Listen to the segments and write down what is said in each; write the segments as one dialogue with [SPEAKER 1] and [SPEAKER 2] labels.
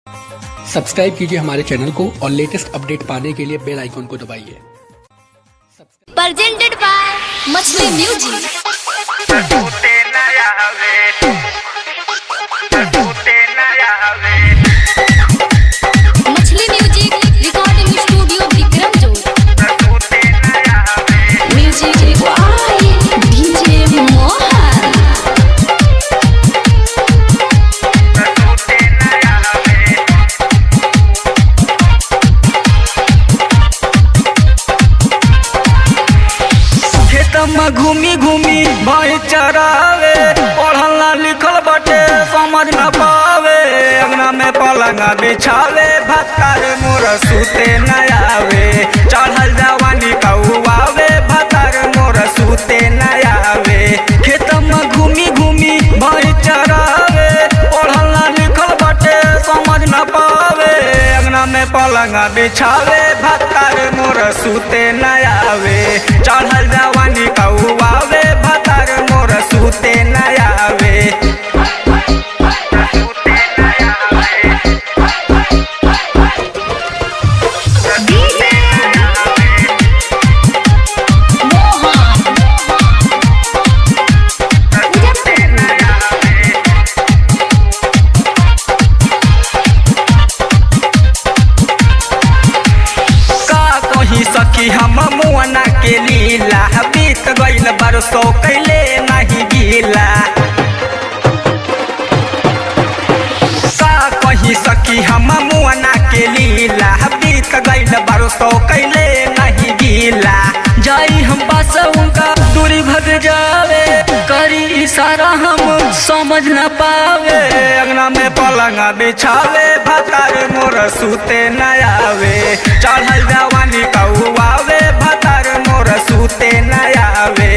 [SPEAKER 1] Subscribe कीजिए हमारे channel को और लेटेस्ट अपडेट पाने के लिए बेल आइकन को दबाइए।
[SPEAKER 2] Presented by Machhli music. Machhli music recording studio Vikram जोर। Music by DJ Mohan.
[SPEAKER 3] घूमी घूमी भाई चरावे, पढ़ल ना लिखल बटे समझ न पावे। अंगना में पलंगा बिछावे, भत्तार मोर सूते न आवे। चढ़ल जवानी कौआवे, भत्तार मोर सूते न आवे। खेत में घूमी घूमी भाई चरावे, पढ़ल ना लिखल बटे समझ न पावे। अंगना में पलंगा बिछावे, भत्तार मोर सूते न आवे। चढ़ल जवानी कौआवे, भत्तार मोर सूते न आवे। सखी हम मुआना के लीला, बीत गईल बरसों कैले नहीं गीला। का कही सखी हम मुआना के लीला, बीत गईल बरसों कैले नहीं गीला। जाई हम पास उनका दूरी भग जावे, करी इशारा हम समझ न पावे। अंगना में पलंगा बिछावे, भत्तार मोर सूते न आवे। चढ़ल जवानी कौआवे, भत्तार मोर सूते न आवे।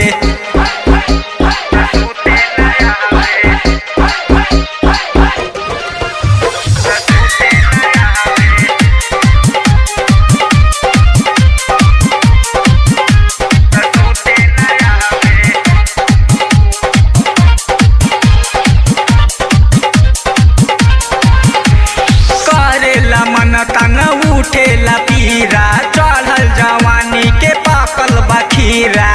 [SPEAKER 3] तन उठेला पीरा, चढ़ल जवानी के पाकल बखीरा।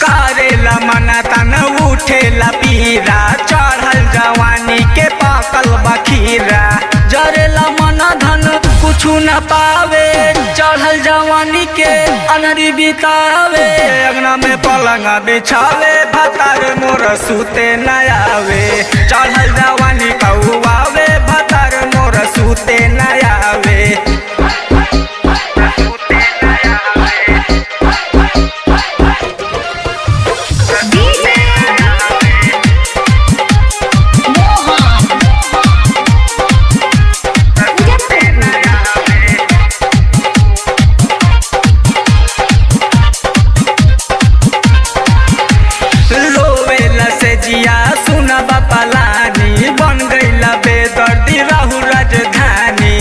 [SPEAKER 3] करेला मन तन उठेला पीरा, चढ़ल जवानी के पाकल बखीरा। जरेला मन धन कुछु न पावे, चढ़ल जवानी के अनहरी बितावे। अंगना में पलंगा बिछावे, भत्तार मोर सूते न आवे। चढ़ल जवानी कौआवे, भत्तार मोर सूते न आवे। जिया सुना पलानी, बन गईला बेदर्दी राहु राजधानी।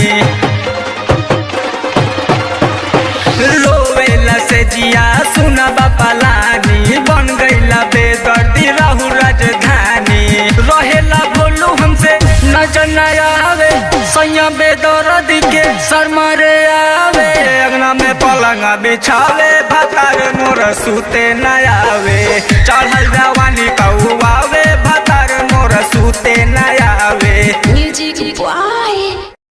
[SPEAKER 3] रोवेला से जिया सुना पलानी, बन गईला बेदर्दी राहु राजधानी। रहेला भोलू हमसे नजर न आवे, सैया बेदर्दी के शर्मारे आवे। अंगना में पलंगा बिछावे, भत्तार मोर सूते न आवे। चढ़ल जवानी कौआवे, भत्तार मोर सूते न आवे।
[SPEAKER 2] Music by